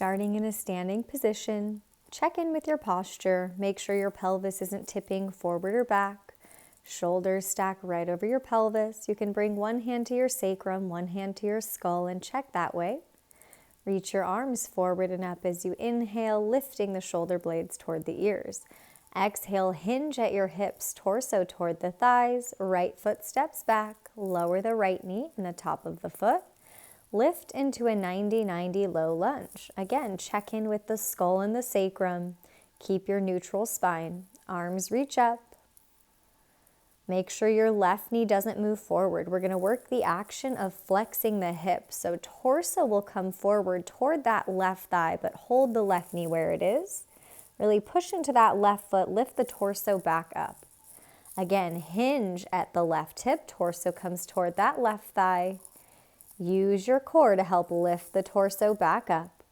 Starting in a standing position, check in with your posture. Make sure your pelvis isn't tipping forward or back. Shoulders stack right over your pelvis. You can bring one hand to your sacrum, one hand to your skull, and check that way. Reach your arms forward and up as you inhale, lifting the shoulder blades toward the ears. Exhale, hinge at your hips, torso toward the thighs. Right foot steps back. Lower the right knee in the top of the foot. Lift into a 90-90 low lunge. Again, check in with the skull and the sacrum. Keep your neutral spine. Arms reach up. Make sure your left knee doesn't move forward. We're going to work the action of flexing the hips. So torso will come forward toward that left thigh, but hold the left knee where it is. Really push into that left foot. Lift the torso back up. Again, hinge at the left hip. Torso comes toward that left thigh. Use your core to help lift the torso back up.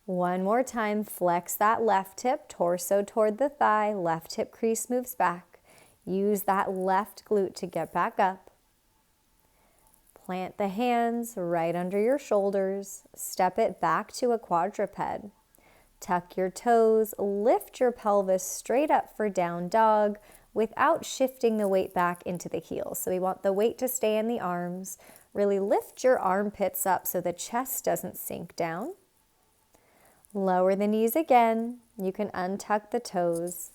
One more time, flex that left hip, torso toward the thigh, left hip crease moves back. Use that left glute to get back up. Plant the hands right under your shoulders. Step it back to a quadruped. Tuck your toes, lift your pelvis straight up for down dog without shifting the weight back into the heels. So we want the weight to stay in the arms. Really lift your armpits up so the chest doesn't sink down. Lower the knees again. You can untuck the toes.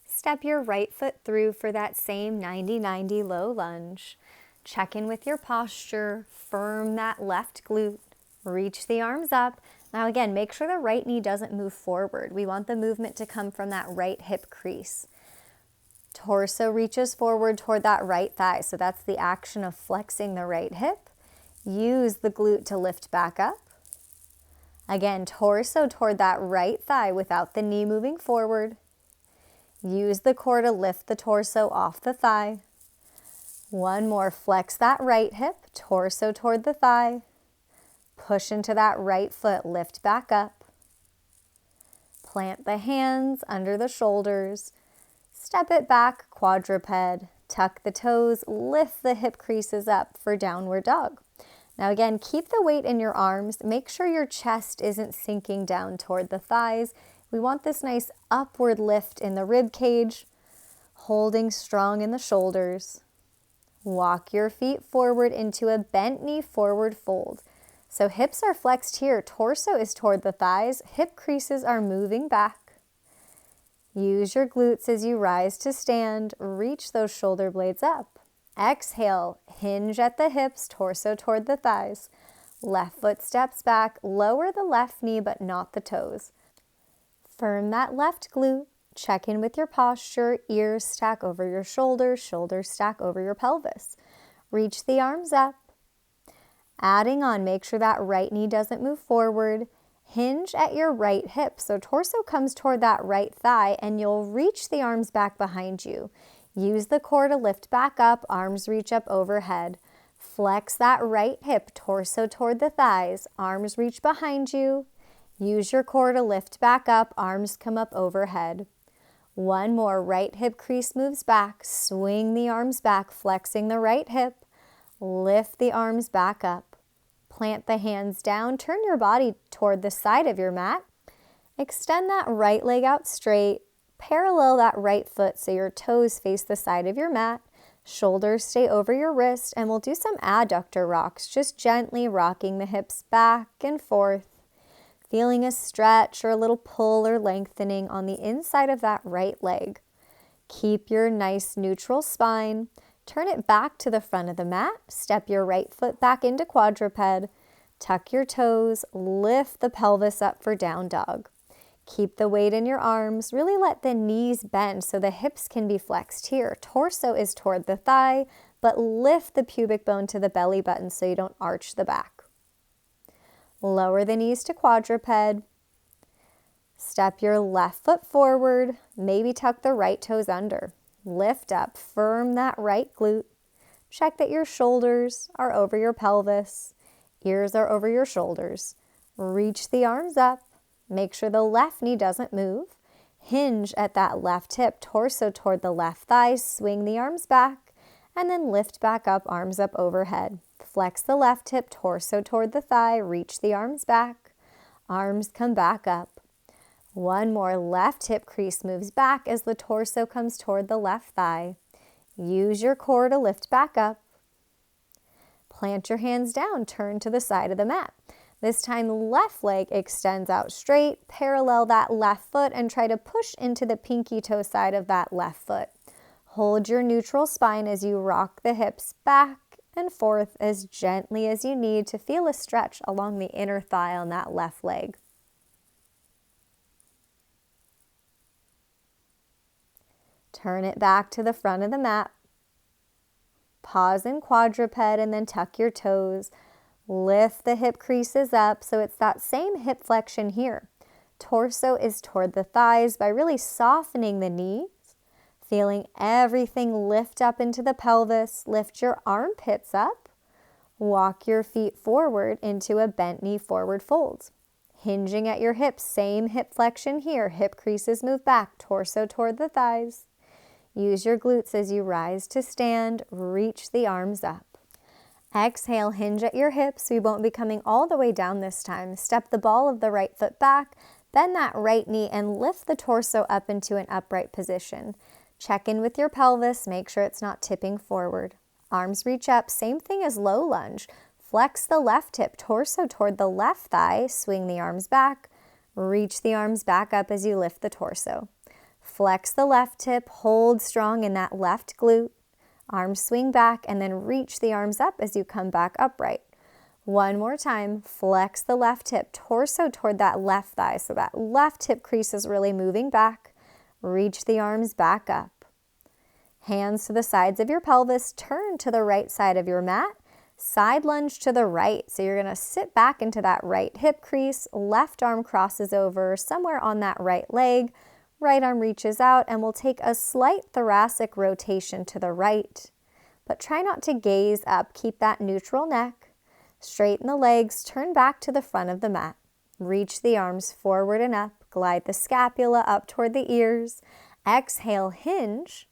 Step your right foot through for that same 90-90 low lunge. Check in with your posture. Firm that left glute. Reach the arms up. Now again, make sure the right knee doesn't move forward. We want the movement to come from that right hip crease. Torso reaches forward toward that right thigh. So that's the action of flexing the right hip. Use the glute to lift back up. Again, torso toward that right thigh without the knee moving forward. Use the core to lift the torso off the thigh. One more, flex that right hip, torso toward the thigh. Push into that right foot, lift back up. Plant the hands under the shoulders. Step it back, quadruped. Tuck the toes, lift the hip creases up for downward dog. Now again, keep the weight in your arms. Make sure your chest isn't sinking down toward the thighs. We want this nice upward lift in the rib cage, holding strong in the shoulders. Walk your feet forward into a bent knee forward fold. So hips are flexed here, torso is toward the thighs, hip creases are moving back. Use your glutes as you rise to stand, reach those shoulder blades up. Exhale, hinge at the hips, torso toward the thighs. Left foot steps back, lower the left knee but not the toes. Firm that left glute, check in with your posture, ears stack over your shoulders, shoulders stack over your pelvis. Reach the arms up. Adding on, make sure that right knee doesn't move forward. Hinge at your right hip, so torso comes toward that right thigh and you'll reach the arms back behind you. Use the core to lift back up, arms reach up overhead. Flex that right hip, torso toward the thighs, arms reach behind you. Use your core to lift back up, arms come up overhead. One more, right hip crease moves back, swing the arms back, flexing the right hip. Lift the arms back up. Plant the hands down, turn your body toward the side of your mat. Extend that right leg out straight. Parallel that right foot so your toes face the side of your mat. Shoulders stay over your wrist, and we'll do some adductor rocks, just gently rocking the hips back and forth. Feeling a stretch or a little pull or lengthening on the inside of that right leg. Keep your nice neutral spine. Turn it back to the front of the mat. Step your right foot back into quadruped. Tuck your toes. Lift the pelvis up for down dog. Keep the weight in your arms. Really let the knees bend so the hips can be flexed here. Torso is toward the thigh, but lift the pubic bone to the belly button so you don't arch the back. Lower the knees to quadruped. Step your left foot forward. Maybe tuck the right toes under. Lift up, firm that right glute. Check that your shoulders are over your pelvis. Ears are over your shoulders. Reach the arms up. Make sure the left knee doesn't move. Hinge at that left hip, torso toward the left thigh. Swing the arms back and then lift back up, arms up overhead. Flex the left hip, torso toward the thigh. Reach the arms back. Arms come back up. One more, left hip crease moves back as the torso comes toward the left thigh. Use your core to lift back up. Plant your hands down, turn to the side of the mat. This time, left leg extends out straight, parallel that left foot, and try to push into the pinky toe side of that left foot. Hold your neutral spine as you rock the hips back and forth as gently as you need to feel a stretch along the inner thigh on that left leg. Turn it back to the front of the mat. Pause in quadruped and then tuck your toes. Lift the hip creases up so it's that same hip flexion here. Torso is toward the thighs by really softening the knees. Feeling everything lift up into the pelvis. Lift your armpits up. Walk your feet forward into a bent knee forward fold. Hinging at your hips, same hip flexion here. Hip creases move back, torso toward the thighs. Use your glutes as you rise to stand. Reach the arms up. Exhale, hinge at your hips. We won't be coming all the way down this time. Step the ball of the right foot back. Bend that right knee and lift the torso up into an upright position. Check in with your pelvis. Make sure it's not tipping forward. Arms reach up. Same thing as low lunge. Flex the left hip, torso toward the left thigh. Swing the arms back. Reach the arms back up as you lift the torso. Flex the left hip. Hold strong in that left glute. Arms swing back and then reach the arms up as you come back upright. One more time. Flex the left hip, torso toward that left thigh. So that left hip crease is really moving back. Reach the arms back up. Hands to the sides of your pelvis. Turn to the right side of your mat. Side lunge to the right. So you're going to sit back into that right hip crease. Left arm crosses over somewhere on that right leg. Right arm reaches out and we'll take a slight thoracic rotation to the right. But try not to gaze up. Keep that neutral neck. Straighten the legs. Turn back to the front of the mat. Reach the arms forward and up. Glide the scapula up toward the ears. Exhale, hinge.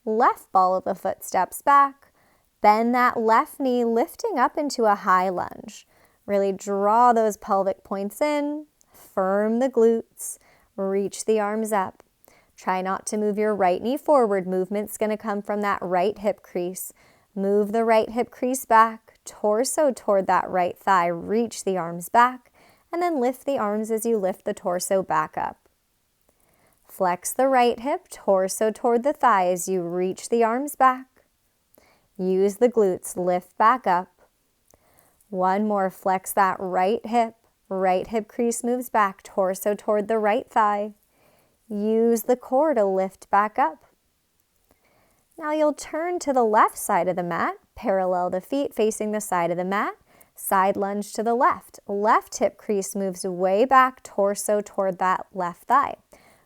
Left ball of the foot steps back. Bend that left knee, lifting up into a high lunge. Really draw those pelvic points in. Firm the glutes. Reach the arms up. Try not to move your right knee forward. Movement's going to come from that right hip crease. Move the right hip crease back. Torso toward that right thigh. Reach the arms back. And then lift the arms as you lift the torso back up. Flex the right hip. Torso toward the thigh as you reach the arms back. Use the glutes. Lift back up. One more. Flex that right hip. Right hip crease moves back, torso toward the right thigh. Use the core to lift back up. Now you'll turn to the left side of the mat, parallel the feet facing the side of the mat, side lunge to the left. Left hip crease moves way back, torso toward that left thigh.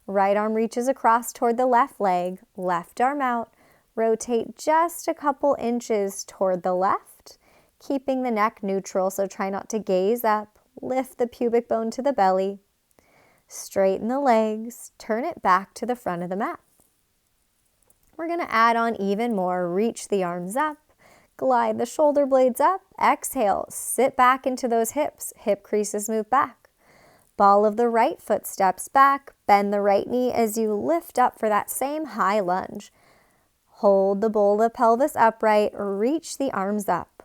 Right arm reaches across toward the left leg, left arm out. Rotate just a couple inches toward the left, keeping the neck neutral, so try not to gaze up. Lift the pubic bone to the belly. Straighten the legs. Turn it back to the front of the mat. We're going to add on even more. Reach the arms up. Glide the shoulder blades up. Exhale. Sit back into those hips. Hip creases move back. Ball of the right foot steps back. Bend the right knee as you lift up for that same high lunge. Hold the bowl of pelvis upright. Reach the arms up.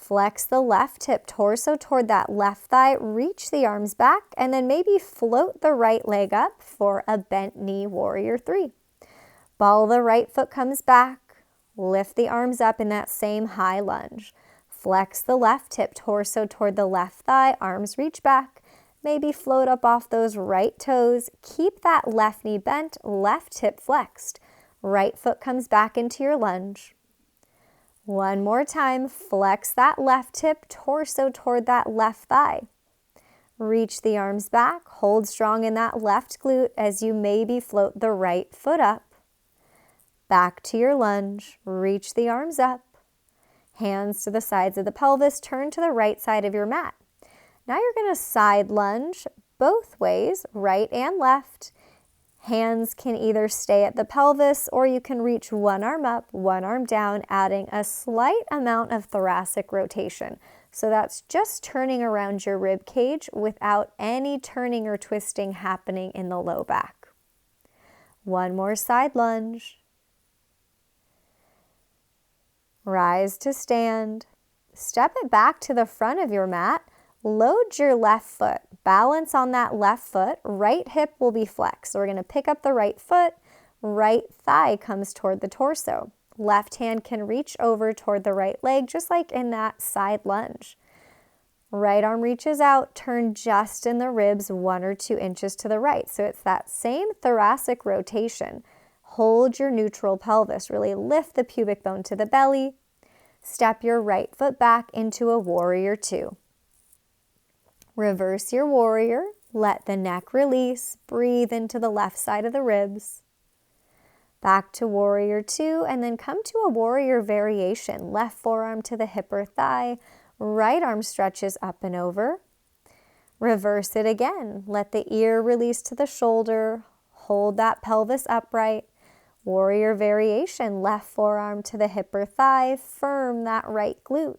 Flex the left hip, torso toward that left thigh, reach the arms back, and then maybe float the right leg up for a bent knee warrior 3. Ball the right foot comes back, lift the arms up in that same high lunge. Flex the left hip, torso toward the left thigh, arms reach back, maybe float up off those right toes. Keep that left knee bent, left hip flexed. Right foot comes back into your lunge. One more time, flex that left hip, torso toward that left thigh. Reach the arms back, hold strong in that left glute as you maybe float the right foot up. Back to your lunge, reach the arms up. Hands to the sides of the pelvis, turn to the right side of your mat. Now you're going to side lunge both ways, right and left. Hands can either stay at the pelvis or you can reach one arm up, one arm down, adding a slight amount of thoracic rotation. So that's just turning around your rib cage without any turning or twisting happening in the low back. One more side lunge. Rise to stand. Step it back to the front of your mat. Load your left foot. Balance on that left foot. Right hip will be flexed. So we're going to pick up the right foot. Right thigh comes toward the torso. Left hand can reach over toward the right leg, just like in that side lunge. Right arm reaches out, turn just in the ribs 1 or 2 inches to the right. So it's that same thoracic rotation. Hold your neutral pelvis. Really lift the pubic bone to the belly. Step your right foot back into a warrior 2. Reverse your warrior. Let the neck release. Breathe into the left side of the ribs. Back to warrior 2, and then come to a warrior variation. Left forearm to the hip or thigh. Right arm stretches up and over. Reverse it again. Let the ear release to the shoulder. Hold that pelvis upright. Warrior variation. Left forearm to the hip or thigh. Firm that right glute.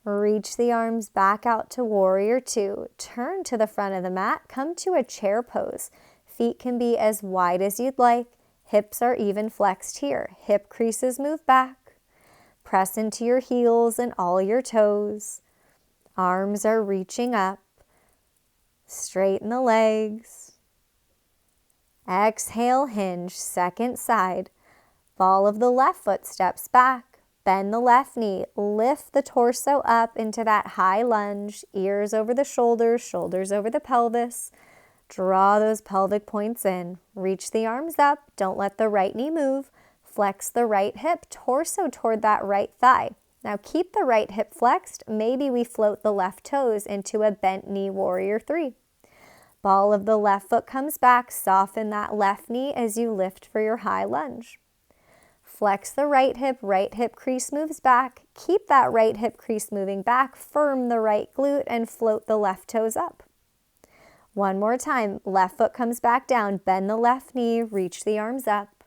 Reach the arms back out to warrior 2. Turn to the front of the mat. Come to a chair pose. Feet can be as wide as you'd like. Hips are even flexed here. Hip creases move back. Press into your heels and all your toes. Arms are reaching up. Straighten the legs. Exhale, hinge, second side. Ball of the left foot steps back. Bend the left knee. Lift the torso up into that high lunge. Ears over the shoulders, shoulders over the pelvis. Draw those pelvic points in. Reach the arms up. Don't let the right knee move. Flex the right hip, torso toward that right thigh. Now keep the right hip flexed. Maybe we float the left toes into a bent knee warrior 3. Ball of the left foot comes back. Soften that left knee as you lift for your high lunge. Flex the right hip crease moves back. Keep that right hip crease moving back. Firm the right glute and float the left toes up. One more time. Left foot comes back down. Bend the left knee. Reach the arms up.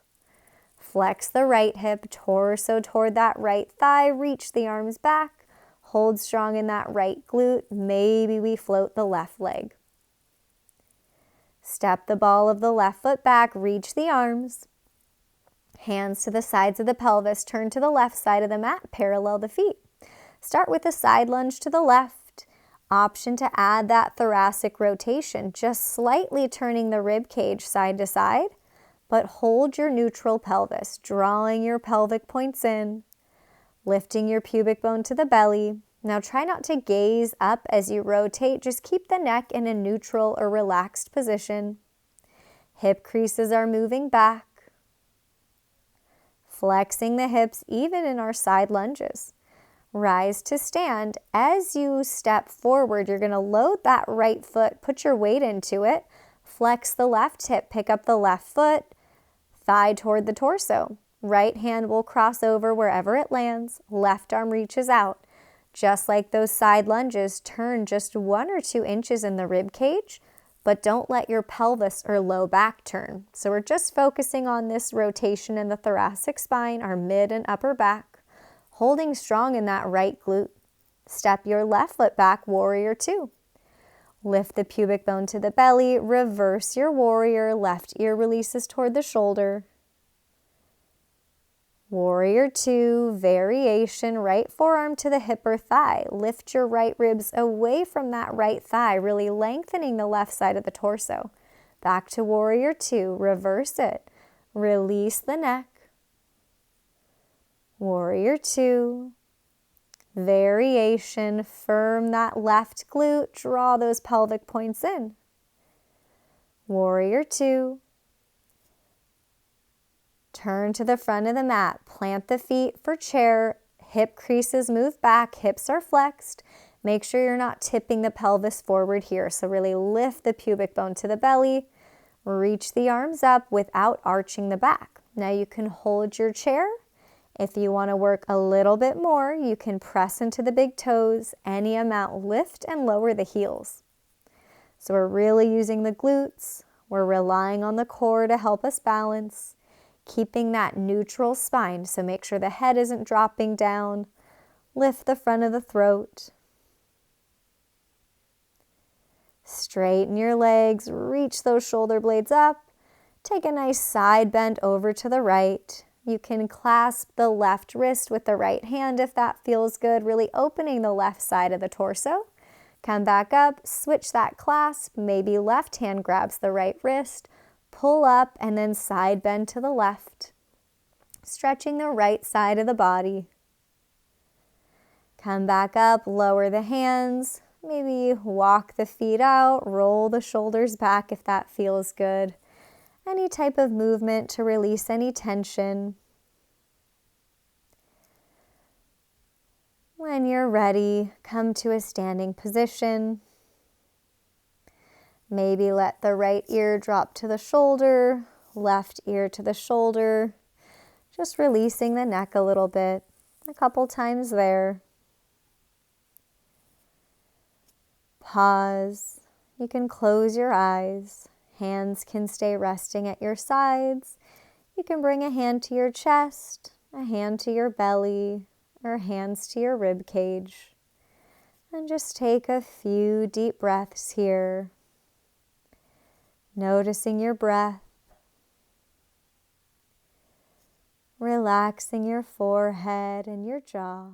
Flex the right hip, torso toward that right thigh. Reach the arms back. Hold strong in that right glute. Maybe we float the left leg. Step the ball of the left foot back. Reach the arms. Hands to the sides of the pelvis. Turn to the left side of the mat. Parallel the feet. Start with a side lunge to the left. Option to add that thoracic rotation, just slightly turning the rib cage side to side, but hold your neutral pelvis, drawing your pelvic points in, lifting your pubic bone to the belly. Now try not to gaze up as you rotate. Just keep the neck in a neutral or relaxed position. Hip creases are moving back. Flexing the hips even in our side lunges. Rise to stand. As you step forward, you're going to load that right foot, put your weight into it, flex the left hip, pick up the left foot, thigh toward the torso. Right hand will cross over wherever it lands. Left arm reaches out. Just like those side lunges, turn just 1 or 2 inches in the rib cage, but don't let your pelvis or low back turn. So we're just focusing on this rotation in the thoracic spine, our mid and upper back. Holding strong in that right glute. Step your left foot back, warrior 2. Lift the pubic bone to the belly. Reverse your warrior. Left ear releases toward the shoulder. Warrior 2, variation, right forearm to the hip or thigh. Lift your right ribs away from that right thigh, really lengthening the left side of the torso. Back to warrior 2, reverse it. Release the neck. Warrior 2, variation, firm that left glute, draw those pelvic points in. Warrior 2, turn to the front of the mat, plant the feet for chair, hip creases move back, hips are flexed. Make sure you're not tipping the pelvis forward here, so really lift the pubic bone to the belly, reach the arms up without arching the back. Now you can hold your chair. If you want to work a little bit more, you can press into the big toes, any amount, lift and lower the heels. So we're really using the glutes. We're relying on the core to help us balance, keeping that neutral spine. So make sure the head isn't dropping down. Lift the front of the throat. Straighten your legs, reach those shoulder blades up. Take a nice side bend over to the right. You can clasp the left wrist with the right hand if that feels good, really opening the left side of the torso. Come back up, switch that clasp, maybe left hand grabs the right wrist, pull up and then side bend to the left, stretching the right side of the body. Come back up, lower the hands, maybe walk the feet out, roll the shoulders back if that feels good. Any type of movement to release any tension. When you're ready, come to a standing position. Maybe let the right ear drop to the shoulder, left ear to the shoulder. Just releasing the neck a little bit, a couple times there. Pause. You can close your eyes. Hands can stay resting at your sides. You can bring a hand to your chest, a hand to your belly, or hands to your rib cage. And just take a few deep breaths here. Noticing your breath. Relaxing your forehead and your jaw.